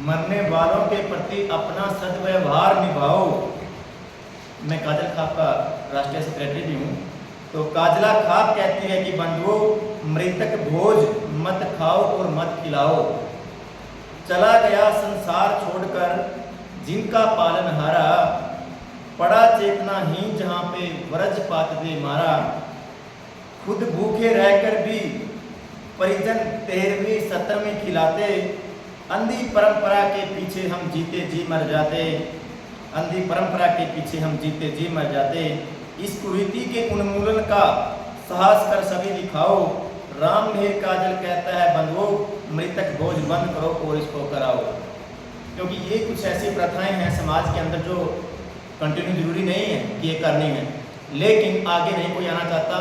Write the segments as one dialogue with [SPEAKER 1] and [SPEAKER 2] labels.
[SPEAKER 1] मरने वालों के प्रति अपना सद्व्यवहार निभाओ। मैं काजल खाप का राष्ट्रीय सेक्रेटरी भी हूँ। तो काजला खाप कहती है कि बंधुओं, मृतक भोज मत खाओ और मत खिलाओ। चला गया संसार छोड़कर जिनका पालनहारा, पड़ा चेतनाहीन जहाँ पे वज्रपात दे मारा। खुद भूखे रहकर भी परिजन 13वीं 17वीं खिलाते। अंधी परंपरा के पीछे हम जीते जी मर जाते। अंधी परंपरा के पीछे हम जीते जी मर जाते। इस कुरीति के उन्मूलन का साहस कर सभी दिखाओ। राम मेहर काजल कहता है बंधुओं, मृतक भोज बंद करो और इसको कराओ। क्योंकि ये कुछ ऐसी प्रथाएं हैं समाज के अंदर जो कंटिन्यू जरूरी नहीं है कि ये करनी है, लेकिन आगे नहीं कोई आना चाहता।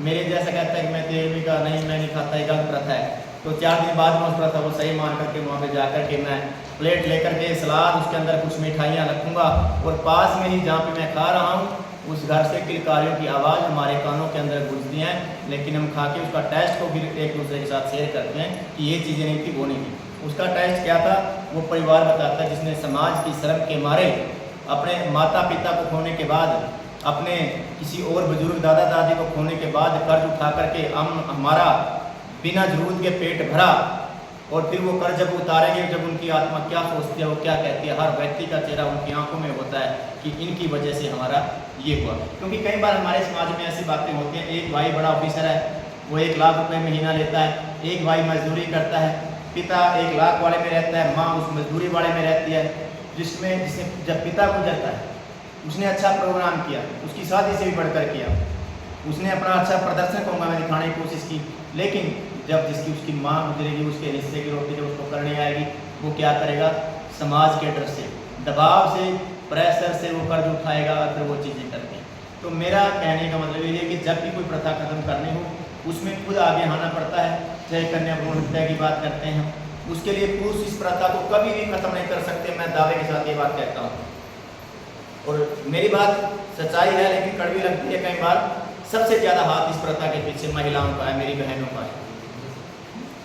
[SPEAKER 1] मेरे जैसा कहता है कि मैं 13वीं का नहीं, मैं नहीं खाता, एक गलत प्रथा है। तो 4 दिन बाद मैं उस प्रथा को सही मान करके वहाँ पे जा कर के मैं प्लेट लेकर के सलाद, उसके अंदर कुछ मिठाइयाँ रखूँगा और पास में ही जहाँ पे मैं खा रहा हूँ उस घर से किलकारियों की आवाज़ हमारे कानों के अंदर गूंजती हैं, लेकिन हम खा के उसका टेस्ट को भी एक दूसरे के साथ शेयर करते हैं कि ये चीज़ें नहीं थी, वो नहीं थी। उसका टेस्ट क्या था वो परिवार बताता है, जिसने समाज की शर्म के मारे अपने माता पिता को खोने के बाद, अपने किसी और बुजुर्ग दादा दादी को खोने के बाद कर्ज उठा करके हमारा बिना जरूरत के पेट भरा, और फिर वो कर्ज जब उतारेंगे, जब उनकी आत्मा क्या सोचती है, वो क्या कहती है, हर व्यक्ति का चेहरा उनकी आंखों में होता है कि इनकी वजह से हमारा ये हुआ। क्योंकि कई बार हमारे समाज में ऐसी बातें होती हैं, एक भाई बड़ा ऑफिसर है, वो 1 लाख रुपये महीना लेता है, एक भाई मजदूरी करता है, पिता 1 लाख वाले में रहता है, माँ उस मजदूरी वाले में रहती है। जिसमें जब पिता गुजरता है, उसने अच्छा प्रोग्राम किया, उसकी शादी से भी बढ़कर किया, उसने अपना अच्छा प्रदर्शन कहूँगा मैं दिखाने की कोशिश की, लेकिन जब उसकी माँ गुजरेगी, उसके हिस्से की रोटी जब उसको करनी आएगी, वो क्या करेगा? समाज के डर से, दबाव से, प्रेशर से वो कर्ज उठाएगा और फिर वो चीज़ें करते हैं। तो मेरा कहने का मतलब ये है कि जब भी कोई प्रथा खत्म करनी हो, उसमें खुद आगे आना पड़ता है। चाहे कन्या भ्रूण हत्या की बात करते हैं, उसके लिए पुरुष इस प्रथा को कभी भी खत्म नहीं कर सकते। मैं दावे के साथ ये बात कहता हूँ, और मेरी बात सच्चाई है, लेकिन कड़वी लगती है कई बार। सबसे ज़्यादा हाथ इस प्रथा के पीछे महिलाओं का है, मेरी बहनों का है।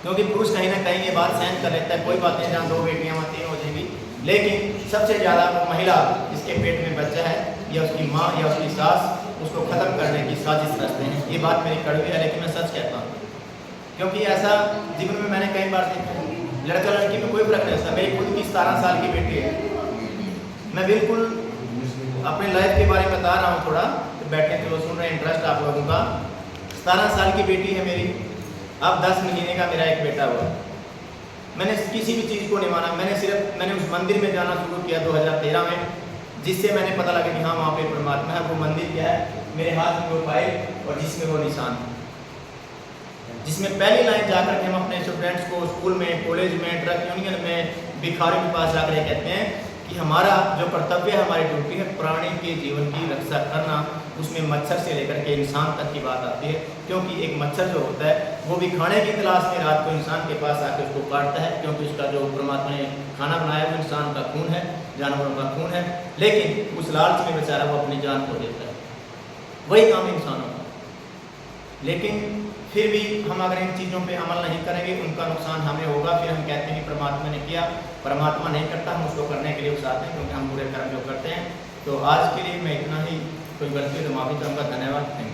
[SPEAKER 1] क्योंकि पुरुष कहीं ना कहीं ये बात सहन कर लेता है, कोई बात नहीं, जहाँ 2 बेटियाँ 3 हो जाएंगी, लेकिन सबसे ज़्यादा वो महिला जिसके पेट में बच्चा है, या उसकी माँ या उसकी सास, उसको ख़त्म करने की साजिश रचते हैं। ये बात मेरी कड़वी है, लेकिन मैं सच कहता हूँ, क्योंकि ऐसा जीवन में मैंने कई बार देखा है। लड़का लड़की में कोई फर्क नहीं होता। मेरी खुद की 17 साल की बेटी है। मैं बिल्कुल अपने लाइफ के बारे में बता रहा हूँ थोड़ा, तो बैठे चलो सुन रहे हैं, इंटरेस्ट आप लोगों का। 17 साल की बेटी है मेरी, अब 10 महीने का मेरा एक बेटा हुआ। मैंने किसी भी चीज़ को नहीं माना, मैंने उस मंदिर में जाना शुरू किया 2013 में, जिससे मैंने पता लगा कि हाँ वहाँ पे परमात्मा है। वो मंदिर क्या है? मेरे हाथ में वो फाइल और जिसमें वो निशान, जिसमें पहली लाइन जाकर के हम अपने स्टूडेंट्स को स्कूल में, कॉलेज में, ट्रक यूनियन में, भिखारियों के पास जाकर कहते हैं कि हमारा जो कर्तव्य है, हमारी ड्यूटी है प्राणी के जीवन की रक्षा करना। उसमें मच्छर से लेकर के इंसान तक की बात आती है, क्योंकि एक मच्छर जो होता है वो भी खाने की तलाश में रात को इंसान के पास आकर उसको काटता है, क्योंकि उसका जो परमात्मा ने खाना बनाया वो इंसान का खून है, जानवरों का खून है, लेकिन उस लालच में बेचारा वो अपनी जान खो देता है। वही काम इंसानों का। लेकिन फिर भी हम अगर इन चीज़ों पे अमल नहीं करेंगे, उनका नुकसान हमें होगा। फिर हम कहते हैं कि परमात्मा ने किया, परमात्मा नहीं करता, हम उसको करने के लिए उकसाते हैं, क्योंकि हम बुरे कर्म जो करते हैं। तो आज के लिए मैं इतना ही, कोई गलती तो माफ़ी चाहूँगा। धन्यवाद। Thank you.